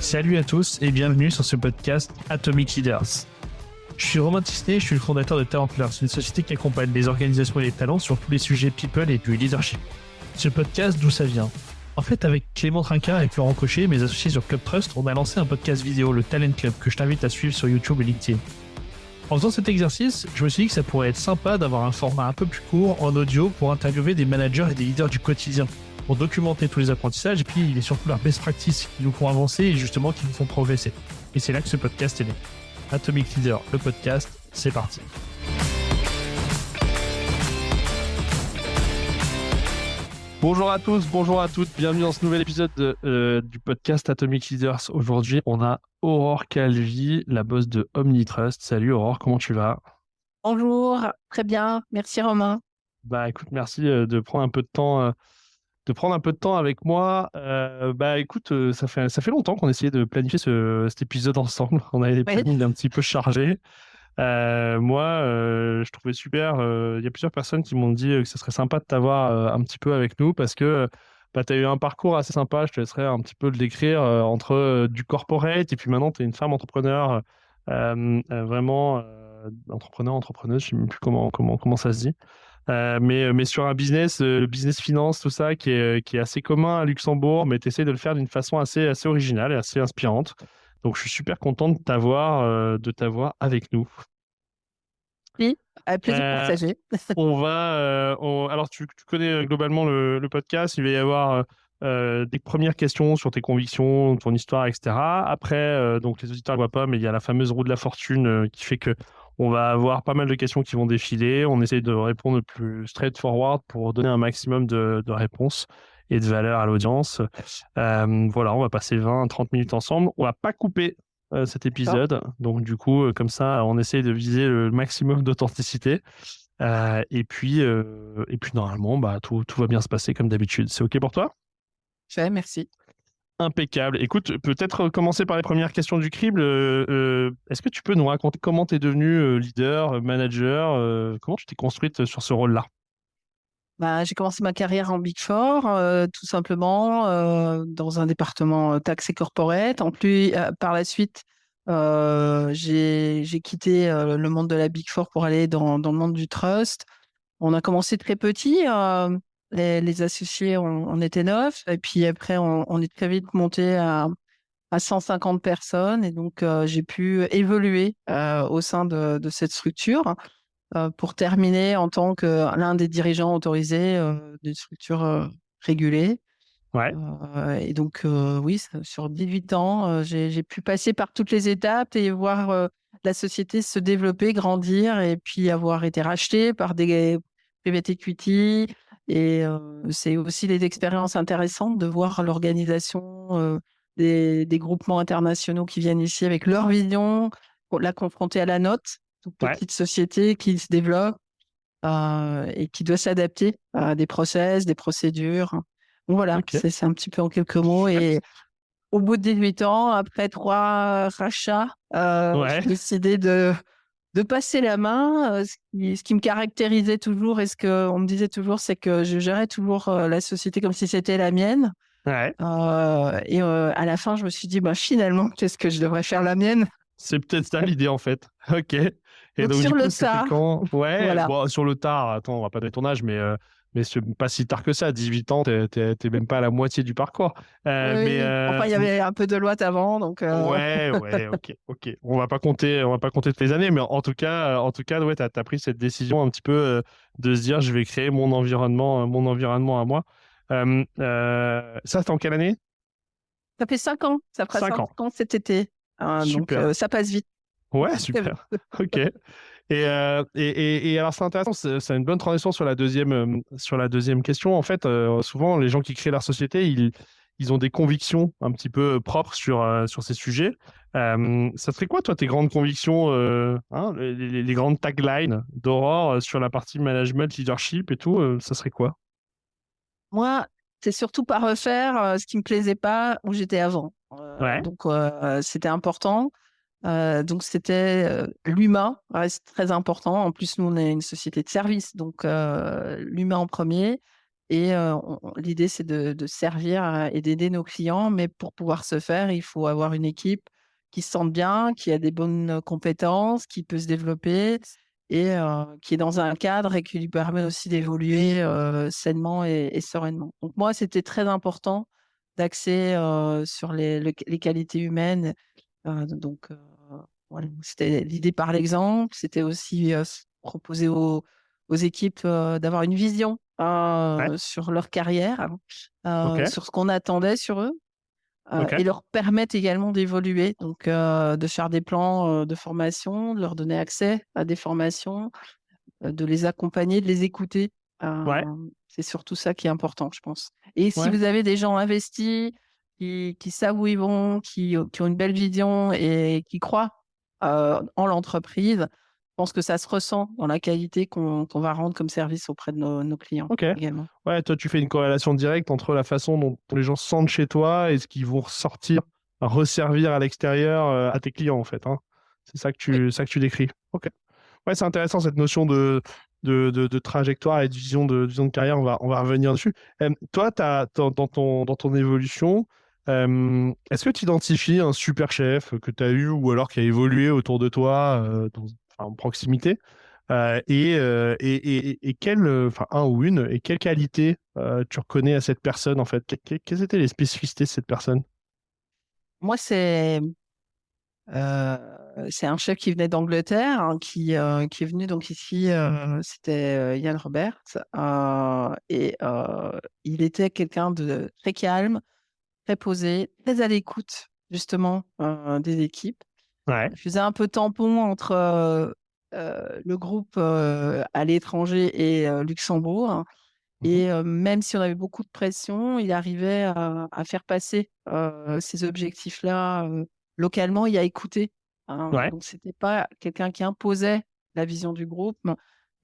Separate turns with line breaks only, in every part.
Salut à tous et bienvenue sur ce podcast Atomic Leaders. Je suis Romain Tisnet, je suis le fondateur de Talentpleurs, une société qui accompagne les organisations et les talents sur tous les sujets people et du leadership. Ce podcast, d'où ça vient? En fait, avec Clément Trinquart et Florent Cochet, mes associés sur Club Trust, on a lancé un podcast vidéo, le Talent Club, que je t'invite à suivre sur YouTube et LinkedIn. En faisant cet exercice, je me suis dit que ça pourrait être sympa d'avoir un format un peu plus court en audio pour interviewer des managers et des leaders du quotidien, pour documenter tous les apprentissages et puis surtout leurs best practices qui nous font avancer et justement qui nous font progresser. Et c'est là que ce podcast est né. Atomic Leader, le podcast, c'est parti. Bonjour à tous, bonjour à toutes, bienvenue dans ce nouvel épisode du podcast Atomic Leaders. Aujourd'hui, on a Aurore Calvi, la boss de OmniTrust. Salut Aurore, comment tu vas?
Bonjour, très bien, merci Romain.
Bah écoute, merci de prendre un peu de temps. Avec moi. Écoute, ça fait longtemps qu'on essayait de planifier cet épisode ensemble. On avait des
Oui.
plannings un petit peu chargés. Je trouvais super. Il y a plusieurs personnes qui m'ont dit que ce serait sympa de t'avoir un petit peu avec nous parce que tu as eu un parcours assez sympa. Je te laisserai un petit peu le décrire entre du corporate et puis maintenant tu es une femme entrepreneur, vraiment entrepreneuse, je ne sais même plus comment ça se dit. Mais sur un business, le business finance, tout ça, qui est assez commun à Luxembourg, mais tu essaies de le faire d'une façon assez originale et assez inspirante. Donc, je suis super content de t'avoir avec nous.
Oui, avec plaisir
Euh,
partagé.
alors, tu connais globalement le podcast. Il va y avoir des premières questions sur tes convictions, ton histoire, etc. Après, donc les auditeurs ne le voient pas, mais il y a la fameuse roue de la fortune qui fait que on va avoir pas mal de questions qui vont défiler. On essaie de répondre le plus straightforward pour donner un maximum de réponses et de valeur à l'audience. Voilà, on va passer 20-30 minutes ensemble. On va pas couper cet
D'accord.
épisode. Donc, du coup, comme ça, on essaie de viser le maximum d'authenticité. Et puis normalement, tout va bien se passer comme d'habitude. C'est OK pour toi?
Merci.
Impeccable. Écoute, peut-être commencer par les premières questions du crible. Est-ce que tu peux nous raconter comment tu es devenu leader, manager, comment tu t'es construite sur ce rôle-là?
J'ai commencé ma carrière en Big Four, tout simplement, dans un département taxe et corporate. En plus, par la suite, j'ai quitté le monde de la Big Four pour aller dans le monde du trust. On a commencé très petit. Les associés, on était 9. Et puis après, on est très vite monté à 150 personnes. Et donc, j'ai pu évoluer au sein de cette structure pour terminer en tant que l'un des dirigeants autorisés d'une structure régulée.
Ouais,
Et donc, oui, sur 18 ans, j'ai pu passer par toutes les étapes et voir la société se développer, grandir et puis avoir été rachetée par des private equity. Et c'est aussi des expériences intéressantes de voir l'organisation des groupements internationaux qui viennent ici avec leur vision, la confronter à la nôtre, toute
ouais,
petite société qui se développe et qui doit s'adapter à des process, des procédures. Donc voilà,
ok,
c'est un petit peu en quelques mots.
chouette.
Et au bout de 18 ans, après 3 rachats,
Ouais,
j'ai décidé de passer la main. Ce qui me caractérisait toujours et ce qu'on me disait toujours, c'est que je gérais toujours la société comme si c'était la mienne.
ouais.
Et à la fin, je me suis dit, finalement, qu'est-ce que je devrais faire la mienne?
C'est peut-être ça l'idée en fait. Ok. Et
Donc
donc du
sur le
coup, c'était
tas,
quand? Ouais,
voilà.
bon, sur le tard, attends, on va pas donner ton âge, mais c'est pas si tard que ça. 18 ans, t'es même pas à la moitié du parcours.
Oui,
Mais
oui. Enfin, il y avait un peu de loi avant, donc
ouais, ok. On va pas compter toutes les années, mais en tout cas, ouais, t'as pris cette décision un petit peu de se dire, je vais créer mon environnement à moi. Ça, c'était en quelle année?
ça fait 5 ans. Ça fera 5
5 ans.
ans cet été. Donc,
Super.
ça passe vite.
Ouais,
Très vite.
super. Ok. Et alors, c'est intéressant, c'est une bonne transition sur la deuxième question. En fait, souvent, les gens qui créent leur société, ils ont des convictions un petit peu propres sur ces sujets. Ça serait quoi, toi, tes grandes convictions, les grandes taglines d'Aurore sur la partie management, leadership et tout, ça serait quoi?
Moi, c'est surtout pas refaire ce qui me plaisait pas où j'étais avant.
Ouais,
Donc, c'était important. Donc, c'était l'humain reste très important. En plus, nous, on est une société de service, donc l'humain en premier. Et l'idée, c'est de servir et d'aider nos clients. Mais pour pouvoir ce faire, il faut avoir une équipe qui se sente bien, qui a des bonnes compétences, qui peut se développer et qui est dans un cadre et qui lui permet aussi d'évoluer sainement et sereinement. Donc moi, c'était très important d'axer sur les qualités humaines. Donc voilà, c'était l'idée par l'exemple. C'était aussi proposer aux équipes d'avoir une vision
Ouais.
sur leur carrière,
Ok.
sur ce qu'on attendait sur eux,
Ok.
et leur permettre également d'évoluer, donc de faire des plans de formation, de leur donner accès à des formations, de les accompagner, de les écouter.
Ouais.
C'est surtout ça qui est important, je pense. Et si
Ouais.
vous avez des gens investis, qui savent où ils vont, qui ont une belle vision et qui croient en l'entreprise, je pense que ça se ressent dans la qualité qu'on va rendre comme service auprès de nos clients
Ok.
également.
Ouais, toi, tu fais une corrélation directe entre la façon dont les gens se sentent chez toi et ce qu'ils vont ressortir, resservir à l'extérieur à tes clients, en fait, hein. C'est
Oui.
ça que tu décris. Ok. Ouais, c'est intéressant cette notion de trajectoire et de vision de carrière. On va revenir dessus. Toi, dans ton évolution, est-ce que tu identifies un super chef que tu as eu ou alors qui a évolué autour de toi en proximité et quelle, enfin, un ou une, et quelle qualité tu reconnais à cette personne en fait? Quelles étaient les spécificités de cette personne?
Moi, c'est un chef qui venait d'Angleterre, hein, qui est venu donc ici, c'était Yann Roberts, et il était quelqu'un de très calme, très posé, très à l'écoute justement des équipes.
Ouais.
Il faisait un peu tampon entre le groupe à l'étranger et Luxembourg.
Mhm.
Et même si on avait beaucoup de pression, il arrivait à faire passer ces objectifs-là localement et à écouter, hein.
Ouais.
Donc, c'était pas quelqu'un qui imposait la vision du groupe,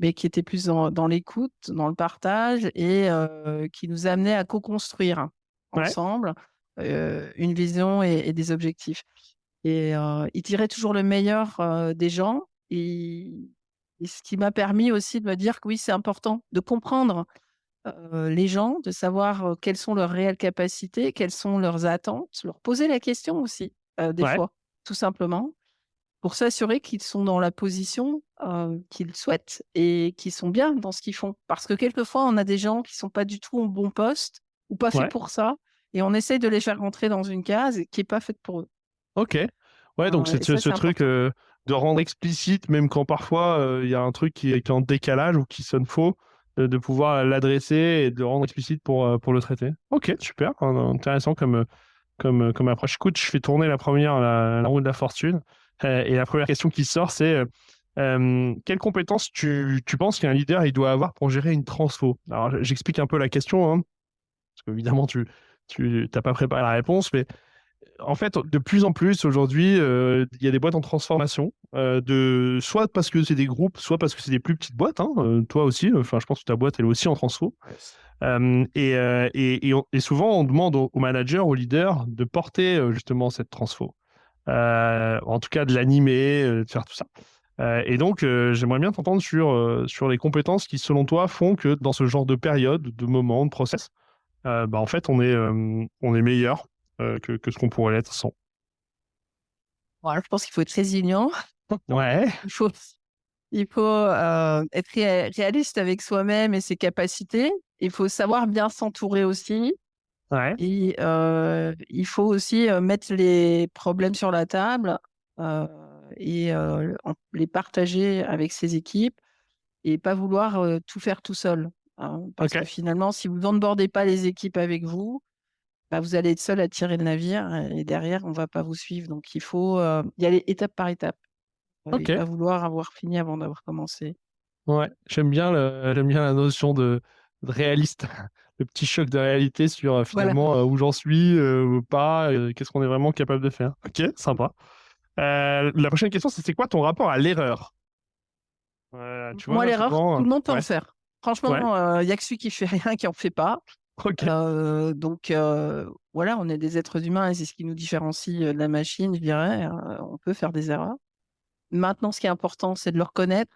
mais qui était plus dans l'écoute, dans le partage et qui nous amenait à co-construire
Ouais.
ensemble une vision et des objectifs. Et il tirait toujours le meilleur des gens. Et, et ce qui m'a permis aussi de me dire que oui, c'est important de comprendre les gens, de savoir quelles sont leurs réelles capacités, quelles sont leurs attentes, leur poser la question aussi, des
Ouais.
fois, tout simplement, pour s'assurer qu'ils sont dans la position qu'ils souhaitent et qu'ils sont bien dans ce qu'ils font. Parce que quelquefois, on a des gens qui sont pas du tout au bon poste ou pas faits
Ouais.
pour ça, et on essaye de les faire rentrer dans une case qui est pas faite pour eux.
Ok. Ouais, donc c'est
Et ça,
ce
c'est
truc
important.
de rendre explicite, même quand parfois il y a un truc qui est en décalage ou qui sonne faux, de pouvoir l'adresser et de le rendre explicite pour le traiter. Ok, super, intéressant comme approche. Écoute, je fais tourner la roue de la fortune. Et la première question qui sort, c'est quelles compétences tu penses qu'un leader il doit avoir pour gérer une transfo? Alors, j'explique un peu la question, hein, parce qu'évidemment, tu t'as pas préparé la réponse, mais en fait, de plus en plus aujourd'hui, il y a des boîtes en transformation, soit parce que c'est des groupes, soit parce que c'est des plus petites boîtes, hein, toi aussi, enfin, je pense que ta boîte, elle est aussi en transfo. Et souvent, on demande aux managers, aux leaders, de porter justement cette transfo. En tout cas, de l'animer, de faire tout ça. Et donc, j'aimerais bien t'entendre sur les compétences qui, selon toi, font que dans ce genre de période, de moment, de process, en fait, on est meilleur que ce qu'on pourrait l'être sans.
Voilà, je pense qu'il faut être résilient.
Ouais,
Il faut être réaliste avec soi-même et ses capacités. Il faut savoir bien s'entourer aussi.
ouais,
Et il faut aussi mettre les problèmes sur la table euh, et les partager avec ses équipes et pas vouloir tout faire tout seul, hein. Parce que
ok,
finalement, si vous n'onboardez pas les équipes avec vous, bah, vous allez être seul à tirer le navire et derrière, on va pas vous suivre. Donc, il faut y aller étape par étape et
ok,
pas vouloir avoir fini avant d'avoir commencé.
ouais. J'aime bien la notion de réaliste, le petit choc de réalité sur
Voilà.
finalement où j'en suis ou pas, qu'est-ce qu'on est vraiment capable de faire. Ok, sympa. La prochaine question, c'est quoi ton rapport à l'erreur? Tu
Moi,
vois,
l'erreur,
souvent,
tout le monde peut en
ouais,
faire.
ouais,
Franchement, il y a que celui qui fait rien qui en fait pas.
ok,
Donc voilà, on est des êtres humains et c'est ce qui nous différencie de la machine, je dirais. On peut faire des erreurs. Maintenant, ce qui est important, c'est de le reconnaître,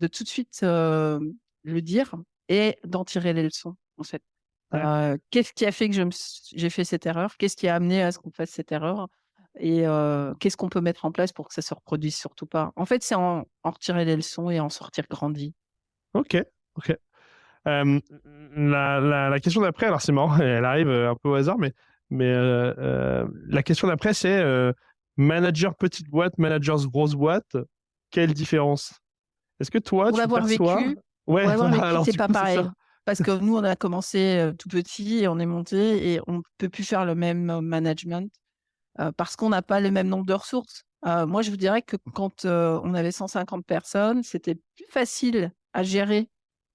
de tout de suite le dire et d'en tirer les leçons. en fait.
Ouais.
Qu'est-ce qui a fait que j'ai fait cette erreur? Qu'est-ce qui a amené à ce qu'on fasse cette erreur? Et qu'est-ce qu'on peut mettre en place pour que ça se reproduise surtout pas? En fait, c'est en retirer les leçons et en sortir grandi.
Ok, ok. Euh, la question d'après, alors c'est marrant, elle arrive un peu au hasard, mais la question d'après, c'est manager petite boîte, manager grosse boîte, quelle différence? Est-ce que toi,
Pour
tu
l'avoir
perçois...
vécu pour
Ouais,
l'avoir
voilà,
vécu,
alors
c'est
du
pas
coup, c'est
pareil.
ça.
Parce que nous, on a commencé, tout petit et on est monté et on peut plus faire le même, management, parce qu'on n'a pas le même nombre de ressources. Moi, je vous dirais que quand, on avait 150 personnes, c'était plus facile à gérer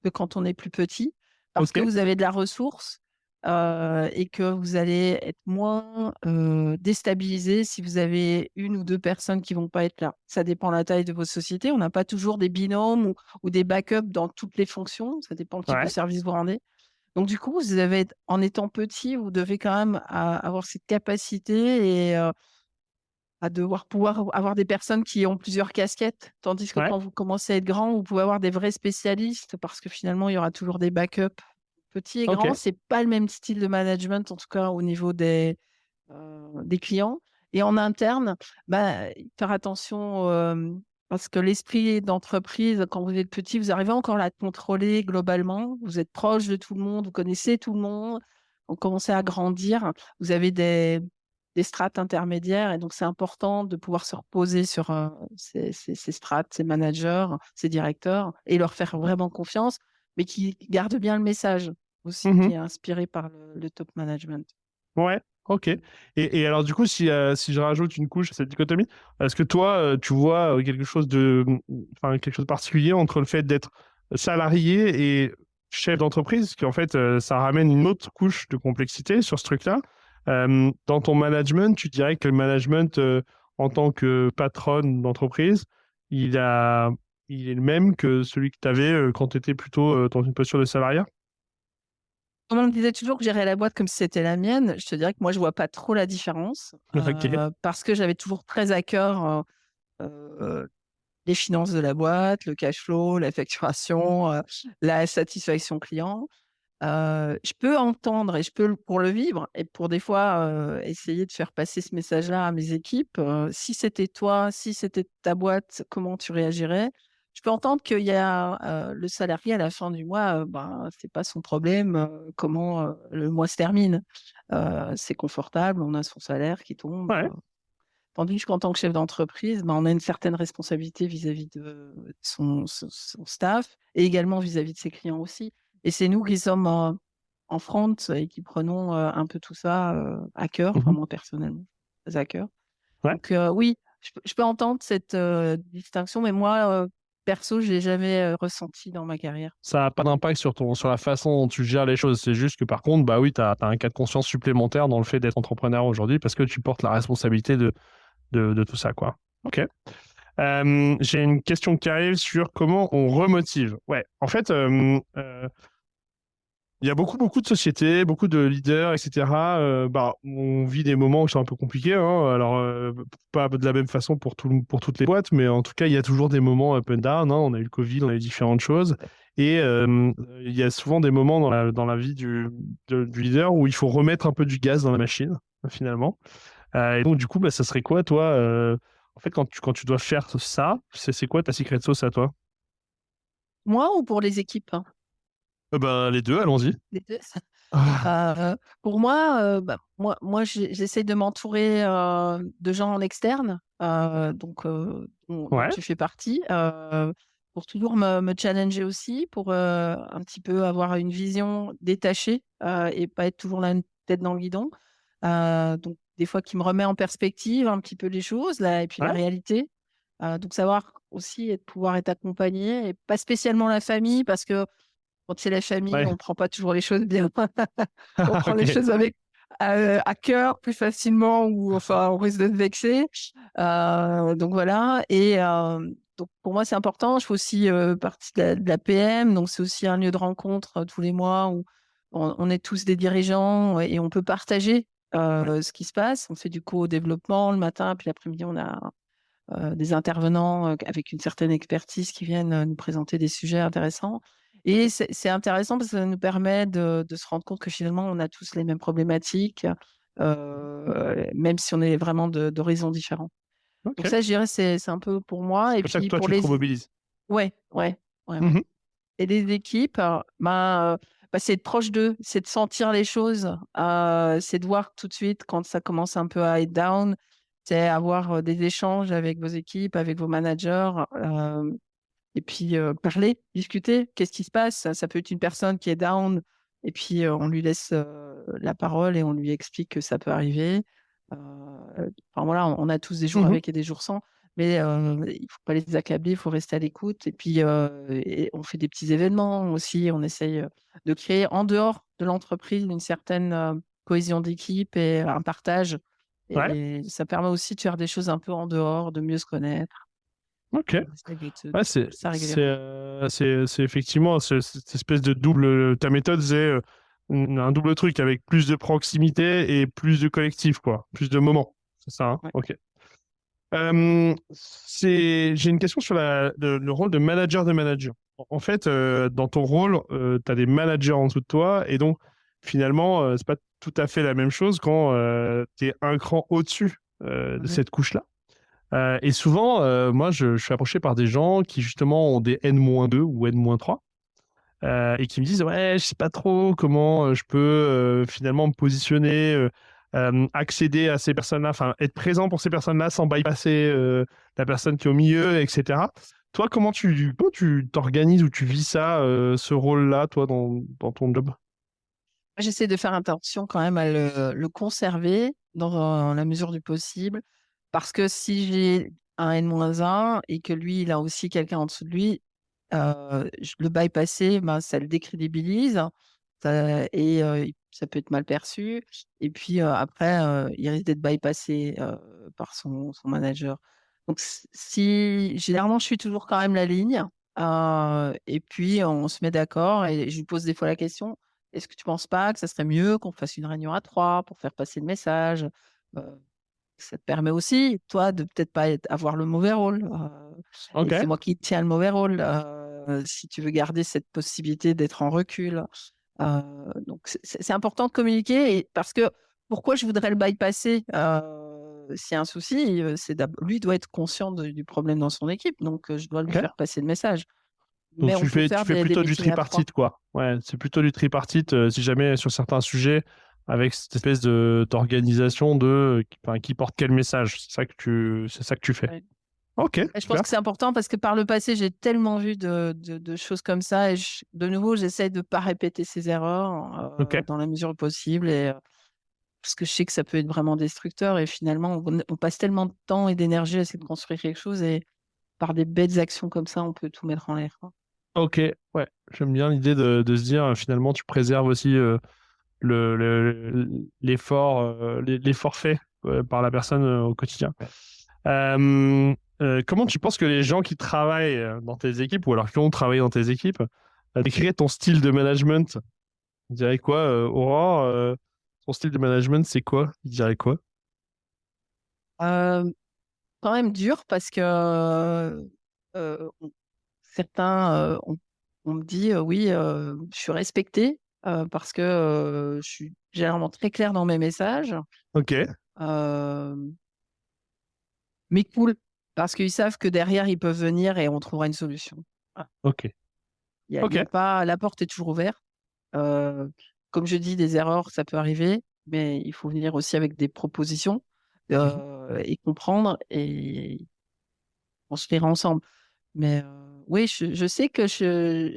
que quand on est plus petit, parce
Ok,
que vous avez de la ressource, et que vous allez être moins, déstabilisés si vous avez 1 ou 2 personnes qui vont pas être là. Ça dépend de la taille de vos sociétés. On n'a pas toujours des binômes ou des backups dans toutes les fonctions. Ça dépend le type de
ouais,
service que vous rendez. Donc du coup, vous avez en étant petit, vous devez quand même avoir cette capacité et à devoir pouvoir avoir des personnes qui ont plusieurs casquettes. Tandis que
ouais,
quand vous commencez à être grand, vous pouvez avoir des vrais spécialistes parce que finalement, il y aura toujours des backups. Petit et
ok,
grand, c'est pas le même style de management, en tout cas au niveau des clients. Et en interne, bah, faire attention, parce que l'esprit d'entreprise, quand vous êtes petit, vous arrivez encore à la contrôler globalement. Vous êtes proche de tout le monde, vous connaissez tout le monde. Vous commencez à grandir, vous avez des strates intermédiaires et donc c'est important de pouvoir se reposer sur, ces strates, ces managers, ces directeurs et leur faire vraiment confiance, mais qui gardent bien le message aussi,
mhm,
qui est inspiré par le top management.
ouais, ok. Et alors du coup, si je rajoute une couche à cette dichotomie, est-ce que toi, tu vois quelque chose enfin, quelque chose de particulier entre le fait d'être salarié et chef d'entreprise, qu'en fait, ça ramène une autre couche de complexité sur ce truc-là. Dans ton management, tu dirais que le management en tant que patronne d'entreprise, il a, il est le même que celui que tu avais quand tu étais plutôt dans une posture de salariat?
Comme on me disait toujours que gérer la boîte comme si c'était la mienne, je te dirais que moi, je vois pas trop la différence,
Ok.
parce que j'avais toujours très à cœur, heu, les finances de la boîte, le cash flow, la facturation, la satisfaction client. Je peux entendre et je peux pour le vivre et pour des fois, essayer de faire passer ce message-là à mes équipes. Si c'était toi, si c'était ta boîte, comment tu réagirais? Je peux entendre qu'il y a, le salarié à la fin du mois, ben, c'est pas son problème, comment, le mois se termine. C'est confortable, on a son salaire qui tombe,
Ouais.
tandis qu'en tant que chef d'entreprise, ben, on a une certaine responsabilité vis-à-vis de son staff et également vis-à-vis de ses clients aussi. Et c'est nous qui sommes en front et qui prenons un peu tout ça à cœur, enfin
Mhm.
moi personnellement, très à cœur.
Ouais.
Donc oui, je peux entendre cette distinction, mais moi, perso, je l'ai jamais ressenti dans ma carrière.
Ça n'a pas d'impact sur la façon dont tu gères les choses. C'est juste que par contre, bah oui, tu as un cas de conscience supplémentaire dans le fait d'être entrepreneur aujourd'hui parce que tu portes la responsabilité de tout ça, quoi. Ok. J'ai une question qui arrive sur comment on remotive. Ouais, en fait, il y a beaucoup de sociétés, beaucoup de leaders, etc. Bah, on vit des moments qui sont un peu compliqués, hein. Alors, pas de la même façon pour toutes les boîtes, mais en tout cas, il y a toujours des moments up and down, hein. On a eu le Covid, on a eu différentes choses. Et il y a souvent des moments dans la vie du leader où il faut remettre un peu du gaz dans la machine, finalement. Et donc, du coup, bah, ça serait quoi, toi, en fait, quand tu dois faire ça, c'est quoi ta secret sauce à toi?
Moi ou pour les équipes? Hein?
Bah, les deux, allons-y.
Les 2. Pour moi, bah, moi j'essaie de m'entourer, de gens en externe, donc dont
Ouais,
tu fais partie, pour toujours me challenger aussi, pour, un petit peu avoir une vision détachée, et pas être toujours la tête dans le guidon. Donc des fois qui me remet en perspective un petit peu les choses là et puis la
ouais,
réalité. Donc savoir aussi pouvoir être accompagné et pas spécialement la famille parce que quand c'est la famille,
ouais.
on prend pas toujours les choses bien. On prend les
Ok.
choses avec à cœur plus facilement ou enfin, on risque de se vexer. Donc voilà et donc pour moi, c'est important. Je fais aussi, partie de la PM, donc c'est aussi un lieu de rencontre, tous les mois où on est tous des dirigeants et on peut partager,
Ouais.
ce qui se passe. On fait du co-développement le matin, puis l'après-midi, on a, des intervenants, avec une certaine expertise qui viennent, nous présenter des sujets intéressants Et c'est intéressant parce que ça nous permet de se rendre compte que finalement, on a tous les mêmes problématiques, même si on est vraiment d'horizons différents. Donc
Ok.
ça, je dirais, c'est un peu pour moi.
C'est
Et
comme ça que
puis
toi,
pour
tu te
les...
remobilises.
Ouais, ouais, ouais, ouais.
Mhm.
Et les équipes, c'est être proche d'eux, c'est de sentir les choses, c'est de voir tout de suite quand ça commence un peu à être down, c'est avoir des échanges avec vos équipes, avec vos managers, et puis parler, discuter, qu'est-ce qui se passe? Ça peut être une personne qui est down, et puis on lui laisse la parole et on lui explique que ça peut arriver. Enfin voilà, on a tous des jours
Mhm.
avec et des jours sans, mais il faut pas les accabler, il faut rester à l'écoute. Et puis et on fait des petits événements aussi, on essaye de créer en dehors de l'entreprise une certaine cohésion d'équipe et un partage.
Ouais.
Et ça permet aussi de faire des choses un peu en dehors, de mieux se connaître.
Ok.
On essaie de
Ouais,
faire ça régulièrement.
c'est effectivement cette espèce de double. Ta méthode, c'est un double truc avec plus de proximité et plus de collectif, quoi. Plus de moments. C'est ça, hein?
Ouais.
Ok. J'ai une question sur le rôle de manager de manager. En fait, dans ton rôle, tu as des managers en dessous de toi et donc finalement, c'est pas tout à fait la même chose quand tu es un cran au-dessus de
Mhm.
cette couche-là. Et souvent, moi, je suis approché par des gens qui justement ont des N-2 ou N-3 et qui me disent, ouais, je sais pas trop comment je peux finalement me positionner, accéder à ces personnes-là, enfin être présent pour ces personnes-là sans bypasser la personne qui est au milieu, etc. Toi, comment tu t'organises ou tu vis ça, ce rôle-là, toi, dans ton job?
Moi, j'essaie de faire attention quand même à le conserver dans la mesure du possible, parce que si j'ai un N-1 et que lui, il a aussi quelqu'un en dessous de lui, le bypasser, ben, ça le décrédibilise, et ça peut être mal perçu. Et puis après, il risque d'être bypassé par son manager. Donc, si généralement, je suis toujours quand même la ligne, et puis on se met d'accord et je lui pose des fois la question. Est-ce que tu penses pas que ça serait mieux qu'on fasse une réunion à 3 pour faire passer le message? Heu, Ça te permet aussi, toi, de peut-être pas avoir le mauvais rôle, et c'est
Ok,
moi qui tiens le mauvais rôle, si tu veux garder cette possibilité d'être en recul. Donc c'est important de communiquer, et parce que pourquoi je voudrais le bypasser? S'il y a un souci, c'est lui doit être conscient du problème dans son équipe, donc je dois lui
ok.
faire passer le message.
Donc
Mais on peut
tu
faire
fais
des
plutôt du
meetings à 3.
tripartite, quoi. Ouais, c'est plutôt du tripartite si jamais sur certains sujets, avec cette espèce de d'organisation enfin, qui porte quel message. C'est ça que tu fais. Ok,
Et je pense
super.
que c'est important parce que par le passé, j'ai tellement vu de choses comme ça, et de nouveau, j'essaie de pas répéter ces erreurs
Ok,
dans la mesure du possible, et parce que je sais que ça peut être vraiment destructeur, et finalement, on passe tellement de temps et d'énergie à essayer de construire quelque chose, et par des bêtes actions comme ça, on peut tout mettre en l'air, quoi.
ok, ouais. J'aime bien l'idée de se dire finalement tu préserves aussi l'effort l'effort fait par la personne au quotidien. Comment tu penses que les gens qui travaillent dans tes équipes ou alors qui ont travaillé dans tes équipes décriraient ton style de management? On dirait quoi, Aurore? Ton style de management, c'est quoi? Il dirait quoi?
Euh, Quand même dur parce que euh, on- certains, on me dit oui, je suis respectée parce que je suis généralement très claire dans mes messages.
Ok,
Euh, mais cool, parce qu'ils savent que derrière, ils peuvent venir et on trouvera une solution. Ah,
ok,
il y
ok,
a pas, la porte est toujours ouverte. Euh, Comme je dis, des erreurs, ça peut arriver, mais il faut venir aussi avec des propositions
mhm,
et comprendre et construire ensemble. Mais oui, je sais que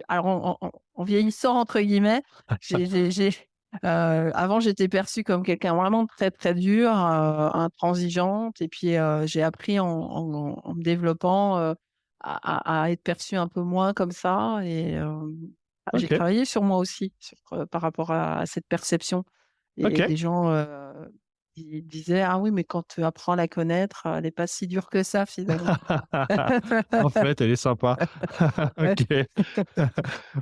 alors en vieillissant, entre guillemets, avant, j'étais perçue comme quelqu'un vraiment très, très dur, intransigeante. Et puis, j'ai appris en me développant à être perçue un peu moins comme ça. Et j'ai
ok,
travaillé sur moi aussi, par rapport à cette perception. Et
ok.
des gens disaient, ah oui, mais quand tu apprends à la connaître, elle n'est pas si dure que ça, finalement.
En fait, elle est sympa.
Ouais.
Ok.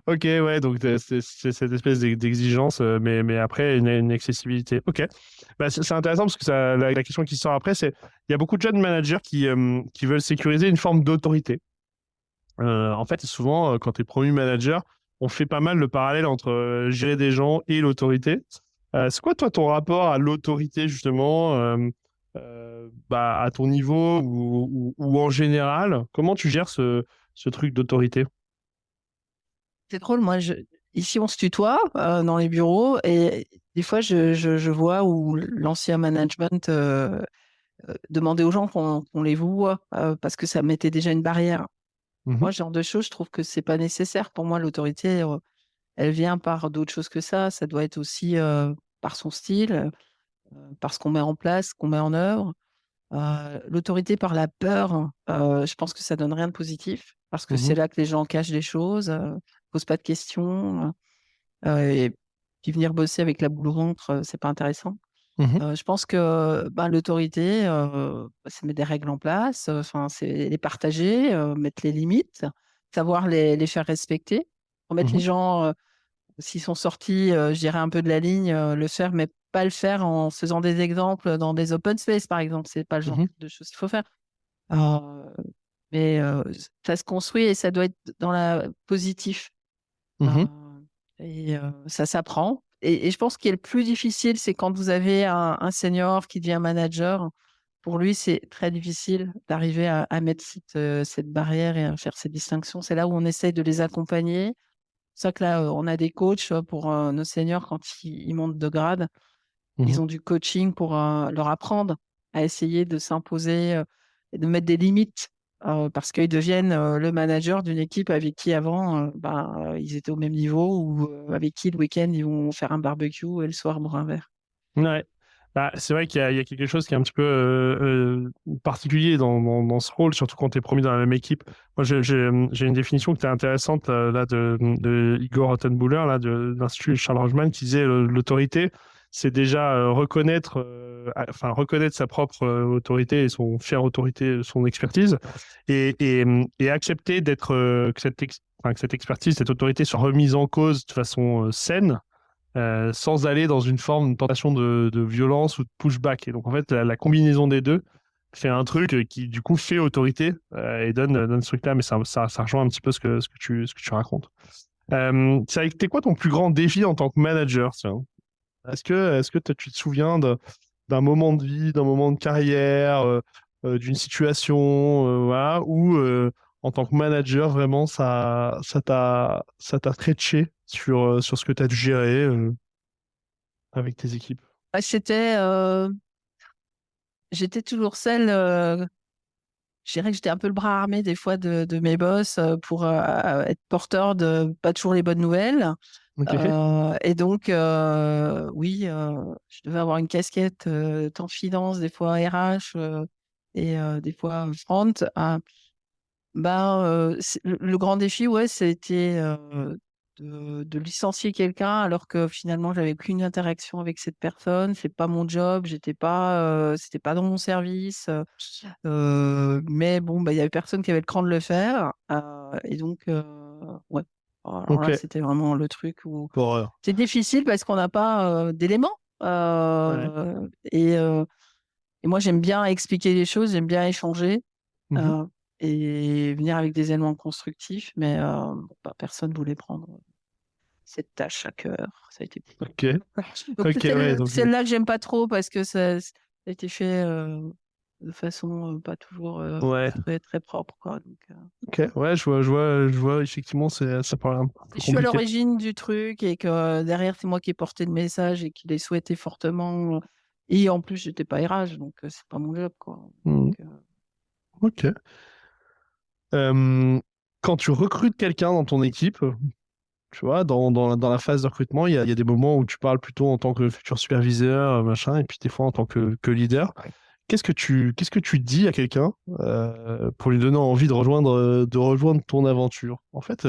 Ok, ouais, donc c'est cette espèce d'exigence, mais après une accessibilité. Ok. Bah, c'est intéressant parce que la question qui sort après, c'est il y a beaucoup de jeunes managers qui veulent sécuriser une forme d'autorité. En fait, souvent, quand tu es promu manager,
on fait pas mal le parallèle entre gérer des gens et l'autorité. C'est quoi, toi, ton rapport à l'autorité, justement, à ton niveau ou en général? Comment tu gères ce truc d'autorité?
C'est drôle, moi, ici, on se tutoie dans les bureaux et des fois, je vois où l'ancien management demandait aux gens qu'on les voit parce que ça mettait déjà une barrière.
Mhm,
Moi, ce genre de choses, je trouve que c'est pas nécessaire. Pour moi, l'autorité, elle vient par d'autres choses que ça. Ça doit être aussi par son style, par ce qu'on met en place, qu'on met en œuvre. L'autorité par la peur, je pense que ça donne rien de positif parce que c'est
mhm,
là que les gens cachent des choses, posent pas de questions et puis venir bosser avec la boule au ventre, c'est pas intéressant.
mhm,
Je pense que l'autorité, c'est mettre des règles en place, enfin c'est les partager, mettre les limites, savoir les faire respecter, remettre les
mhm,
gens s'ils sont sortis, je dirais un peu de la ligne, le faire, mais pas le faire en se faisant des exemples dans des open space, par exemple. C'est pas le genre
mhm,
de choses qu'il faut faire. Euh, mais ça se construit et ça doit être dans la positif. Euh,
mhm,
et ça s'apprend. Et je pense qu'il est le plus difficile, c'est quand vous avez un senior qui devient manager. Pour lui, c'est très difficile d'arriver à mettre cette barrière et à faire cette distinction. C'est là où on essaye de les accompagner. C'est ça que là, on a des coachs pour nos seniors quand ils montent de grade.
mhm.
Ils ont du coaching pour leur apprendre à essayer de s'imposer et de mettre des limites parce qu'ils deviennent le manager d'une équipe avec qui avant, ils étaient au même niveau ou avec qui le week-end ils vont faire un barbecue et le soir boire un verre.
Ouais. Bah, c'est vrai qu'il y a quelque chose qui est un petit peu particulier dans ce rôle, surtout quand tu es promu dans la même équipe. Moi, j'ai une définition qui était intéressante là, de Igor Rottenbuller, là, de l'Institut Charles Rogman, qui disait l'autorité, c'est déjà reconnaître sa propre autorité et son fière autorité, son expertise, et accepter que cette expertise, cette autorité soit remise en cause de façon saine sans aller dans une forme de tentation de violence ou de pushback. Et donc, en fait, la combinaison des deux fait un truc qui, du coup, fait autorité et donne ce truc-là. Mais ça rejoint un petit peu ce que tu racontes. C'était quoi ton plus grand défi en tant que manager, tiens? Est-ce que tu te souviens d'un moment de vie, d'un moment de carrière, d'une situation, voilà, où en tant que manager, vraiment, ça t'a stretché sur ce que tu as dû gérer avec tes équipes?
J'étais toujours celle, je dirais que j'étais un peu le bras armé des fois de mes boss pour être porteur de pas toujours les bonnes nouvelles.
Ok.
Et donc, oui, je devais avoir une casquette tant finance, des fois RH et des fois front. Le grand défi, ouais, c'était de licencier quelqu'un alors que finalement, j'avais qu'une interaction avec cette personne. C'est pas mon job, c'était pas dans mon service. Mais bon, il y avait personne qui avait le cran de le faire. Et donc, ouais. Alors
Ok.
là, c'était vraiment le truc où
Horreur.
c'est difficile parce qu'on n'a pas d'éléments.
Ouais.
Et moi, j'aime bien expliquer les choses, j'aime bien échanger
Mhm.
euh, et venir avec des éléments constructifs, mais personne ne voulait prendre cette tâche à cœur. Ça a été...
Ok.
Donc,
Ok,
c'est
ouais. Donc,
celle-là que j'aime pas trop parce que ça a été fait de façon pas toujours
ouais.
très, très propre, quoi. Donc,
Ok. Ouais, je vois, effectivement, ça paraît un peu
je suis à
compliqué.
l'origine du truc et que derrière, c'est moi qui ai porté le message et qui l'ai souhaité fortement. Et en plus, j'étais pas RH, donc c'est pas mon job, quoi.
Mhm.
Donc,
Ok. Euh, Quand tu recrutes quelqu'un dans ton équipe, tu vois, dans la phase de recrutement, il y a des moments où tu parles plutôt en tant que futur superviseur, machin, et puis des fois en tant que leader. Qu'est-ce que tu dis à quelqu'un pour lui donner envie de rejoindre ton aventure? En fait,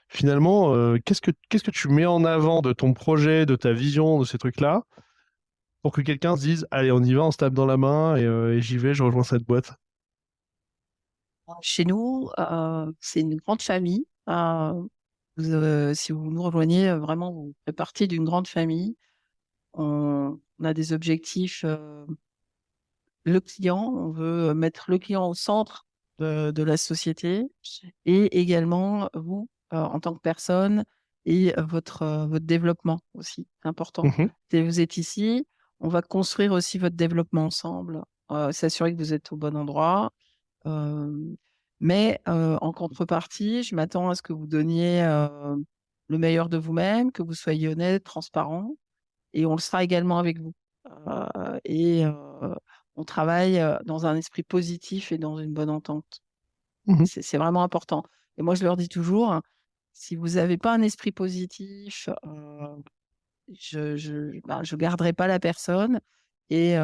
finalement, qu'est-ce que tu mets en avant de ton projet, de ta vision, de ces trucs-là, pour que quelqu'un se dise, allez, on y va, on se tape dans la main et j'y vais, je rejoins cette boîte.
chez nous, c'est une grande famille. Si vous nous rejoignez, vraiment, vous faites partie d'une grande famille. On a des objectifs. Le client, on veut mettre le client au centre de la société et également vous. en tant que personne et votre développement aussi, c'est important.
Mhm.
Vous êtes ici, on va construire aussi votre développement ensemble, s'assurer que vous êtes au bon endroit. Euh, mais en contrepartie, je m'attends à ce que vous donniez le meilleur de vous-même, que vous soyez honnête, transparent, et on le sera également avec vous. Et on travaille dans un esprit positif et dans une bonne entente.
Mhm.
C'est vraiment important. Et moi, je leur dis toujours, hein, si vous n'avez pas un esprit positif, je garderai pas la personne. Et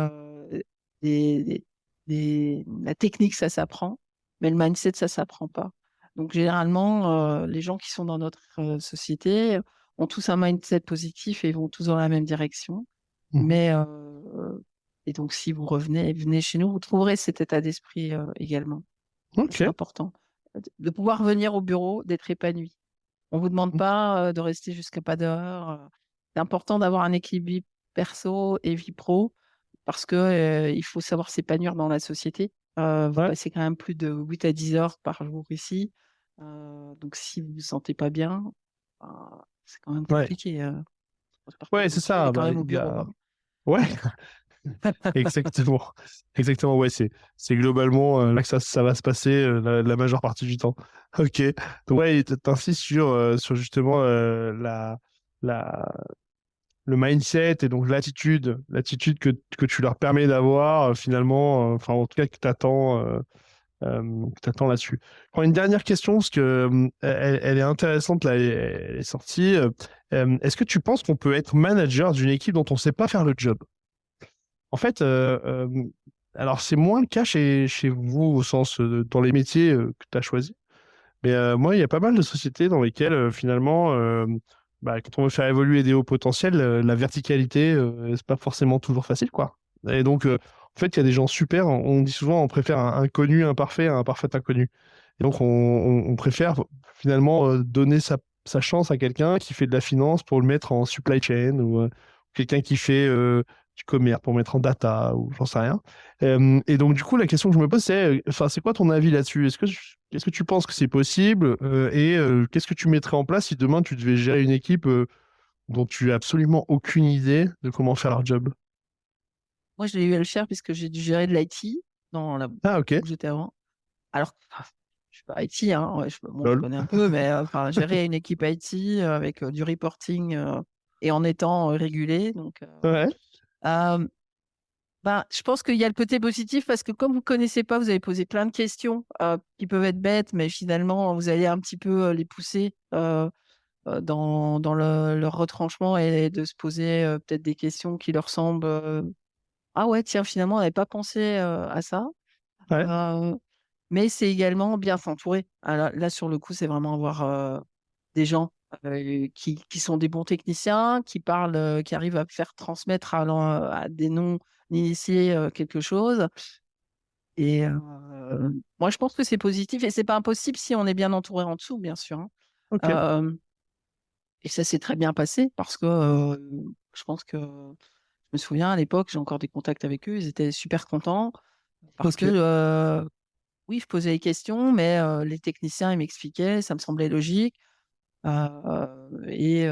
des- la technique, ça s'apprend, mais le mindset, ça s'apprend pas. Donc, généralement, les gens qui sont dans notre société ont tous un mindset positif et vont tous dans la même direction.
Mhm.
Mais, et donc, si vous venez chez nous, vous trouverez cet état d'esprit également. C'est
Ok.
important. De pouvoir venir au bureau, d'être épanoui. On vous demande pas de rester jusqu'à pas d'heure. C'est important d'avoir un équilibre vie perso et vie pro parce que il faut savoir s'épanouir dans la société. Vous
Ouais.
passez quand même plus de 8 à 10 heures par jour ici. Donc si vous vous sentez pas bien, c'est quand même
Ouais.
compliqué.
Ouais, c'est
Vous devez aller
ça.
quand
Bah,
même au
il y
bureau,
a...
hein.
Ouais, exactement. Exactement, ouais, c'est globalement là que ça va se passer la majeure partie du temps. Ok. Donc, ouais, t'insistes sur justement la, le mindset et donc l'attitude que tu leur permets d'avoir finalement, enfin, en tout cas, que t'attends là-dessus. Je prends une dernière question parce que elle est intéressante, là, elle est sortie. Est-ce que tu penses qu'on peut être manager d'une équipe dont on ne sait pas faire le job? En fait, alors c'est moins le cas chez vous au sens dans les métiers que tu as choisis. Mais moi, il y a pas mal de sociétés dans lesquelles finalement, bah, quand on veut faire évoluer des hauts potentiels, la verticalité, c'est pas forcément toujours facile, quoi. Et donc, en fait, il y a des gens super. On dit souvent, on préfère un connu imparfait à un parfait inconnu. Et donc, on préfère finalement donner sa chance à quelqu'un qui fait de la finance pour le mettre en supply chain ou quelqu'un qui fait du commerce pour mettre en data ou j'en sais rien. Et donc, du coup, la question que je me pose, c'est, enfin, c'est quoi ton avis là-dessus? Est-ce que tu penses que c'est possible? Et qu'est-ce que tu mettrais en place si demain tu devais gérer une équipe dont tu as absolument aucune idée de comment faire leur job?
Moi, je l'ai eu à le faire puisque j'ai dû gérer de l'IT dans la
Ah, ok.
où j'étais avant. Alors, je suis pas IT, hein, ouais, bon, je
Lol.
connais un peu, mais enfin, gérer une équipe IT avec du reporting et en étant régulé. Donc,
Ouais,
euh, ben, je pense qu'il y a le côté positif parce que comme vous connaissez pas, vous avez posé plein de questions qui peuvent être bêtes, mais finalement, vous allez un petit peu les pousser dans leur retranchement et de se poser peut-être des questions qui leur semblent ah ouais, tiens, finalement, on n'avait pas pensé à ça.
ouais,
Euh, mais c'est également bien s'entourer. Ah, là, sur le coup, c'est vraiment avoir des gens qui sont des bons techniciens, qui parlent, qui arrivent à faire transmettre à des non-initiés quelque chose. Et moi, je pense que c'est positif et c'est pas impossible si on est bien entouré en dessous, bien sûr, hein.
ok.
Euh, et ça s'est très bien passé parce que je pense que je me souviens à l'époque, j'ai encore des contacts avec eux, ils étaient super contents parce que
Ok.
oui, je posais des questions, mais les techniciens, ils m'expliquaient, ça me semblait logique. Et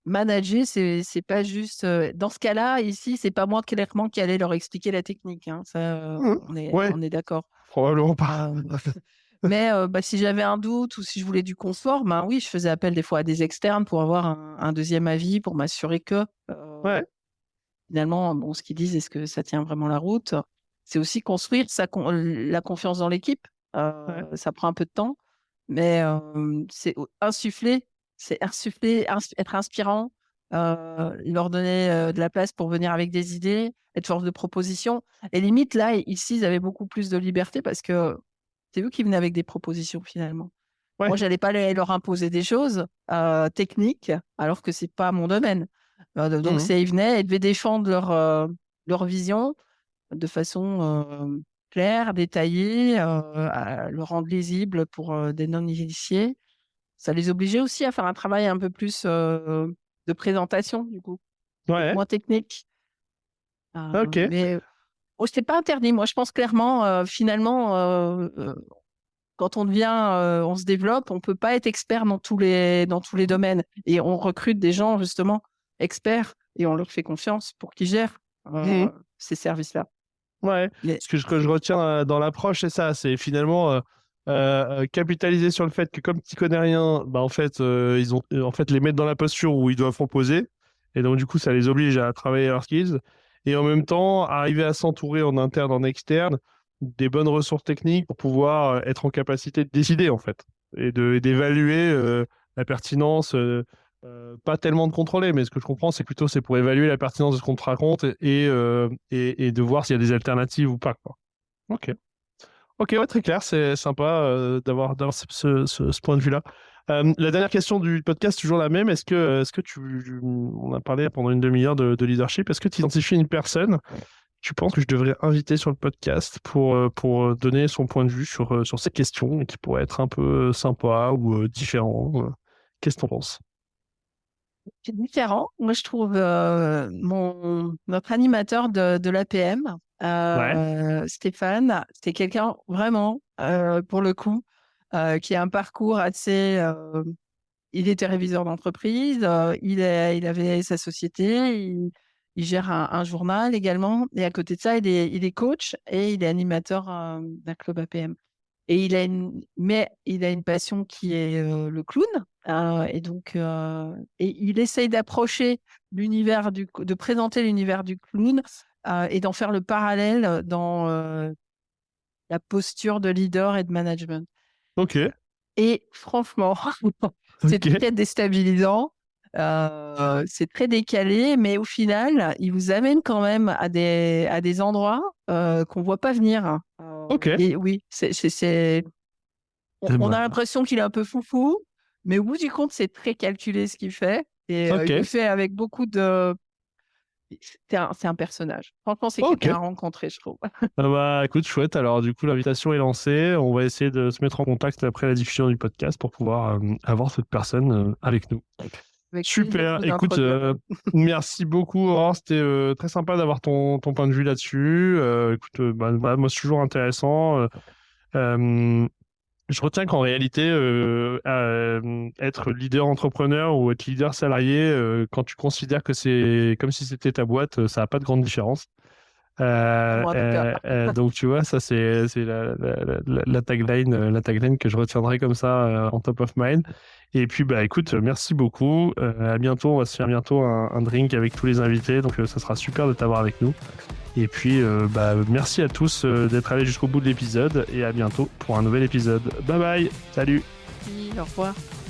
manager, c'est pas juste. Dans ce cas-là, ici, c'est pas moi clairement qui allais leur expliquer la technique, hein. Ça,
Mhm. Ouais,
on est d'accord.
probablement pas.
Euh, mais bah, si j'avais un doute ou si je voulais du confort, ben oui, je faisais appel des fois à des externes pour avoir un deuxième avis, pour m'assurer que
Ouais,
finalement, bon, ce qu'ils disent, est-ce que ça tient vraiment la route? C'est aussi construire la confiance dans l'équipe.
ouais.
Ça prend un peu de temps, mais c'est insuffler, être inspirant, leur donner de la place pour venir avec des idées, être force de proposition. Et limite, là, ici, ils avaient beaucoup plus de liberté parce que c'est eux qui venaient avec des propositions finalement. Moi,
Ouais.
j'allais pas leur imposer des choses techniques, alors que c'est pas mon domaine. Donc,
Mhm.
ils venaient et devaient défendre leur vision de façon claire, détaillée, à le rendre lisible pour des non-initiés. Ça les obligeait aussi à faire un travail un peu plus de présentation, du coup, peut-être
Ouais.
moins technique.
Ok.
Mais oh, je t'ai pas interdit. Moi, je pense clairement, finalement, quand on on se développe, on peut pas être expert dans tous les domaines. Et on recrute des gens, justement, experts, et on leur fait confiance pour qu'ils gèrent ces services-là.
Ouais. Ce que je retiens dans l'approche, c'est ça. C'est finalement capitaliser sur le fait que comme tu connais rien, bah en fait, ils ont en fait les mettre dans la posture où ils doivent proposer. Et donc, du coup, ça les oblige à travailler leurs skills. Et en même temps, arriver à s'entourer en interne, en externe, des bonnes ressources techniques pour pouvoir être en capacité de décider, en fait. Et d'évaluer la pertinence, pas tellement de contrôler, mais ce que je comprends, c'est plutôt c'est pour évaluer la pertinence de ce qu'on te raconte et de voir s'il y a des alternatives ou pas, quoi. Ok. Ok, ouais, très clair. C'est sympa d'avoir ce point de vue-là. La dernière question du podcast, toujours la même. Est-ce que on a parlé pendant une demi-heure de leadership. Est-ce que tu identifies une personne que tu penses que je devrais inviter sur le podcast pour donner son point de vue sur ces questions et qui pourrait être un peu sympa ou différent? Qu'est-ce que tu en penses?
C'est différent. Moi, je trouve notre animateur de l'APM,
Ouais.
Stéphane, c'est quelqu'un vraiment, pour le coup, qui a un parcours assez. Il était réviseur d'entreprise, il avait sa société, il gère un journal également, et à côté de ça, il est coach et il est animateur d'un club APM. Et il a une passion qui est le clown. Et donc, et il essaye d'approcher de présenter l'univers du clown et d'en faire le parallèle dans la posture de leader et de management.
Ok.
Et franchement, c'est
Ok.
très déstabilisant. C'est très décalé, mais au final, il vous amène quand même à des endroits qu'on voit pas venir.
Ok.
Et oui, on a l'impression qu'il est un peu foufou, mais au bout du compte, c'est très calculé ce qu'il fait. Et
Ok.
il le fait avec beaucoup de. C'est un personnage. Franchement, c'est
Ok.
quelqu'un à rencontrer, je trouve.
Ah bah écoute, chouette. Alors du coup, l'invitation est lancée. On va essayer de se mettre en contact après la diffusion du podcast pour pouvoir avoir cette personne avec nous.
Avec plaisir de
Super.
vous
Écoute,
introduire.
merci beaucoup, Aurore. C'était très sympa d'avoir ton point de vue là-dessus. Écoute, moi, c'est toujours intéressant. Euh, je retiens qu'en réalité, être leader entrepreneur ou être leader salarié, quand tu considères que c'est comme si c'était ta boîte, ça n'a pas de grande différence.
Moi, en tout cas.
Donc tu vois, ça c'est la tagline que je retiendrai comme ça en top of mind. Et puis bah écoute, merci beaucoup. À bientôt, on va se faire bientôt un drink avec tous les invités, donc ça sera super de t'avoir avec nous. Et puis bah merci à tous d'être allés jusqu'au bout de l'épisode et à bientôt pour un nouvel épisode. Bye bye, salut.
Merci, au revoir.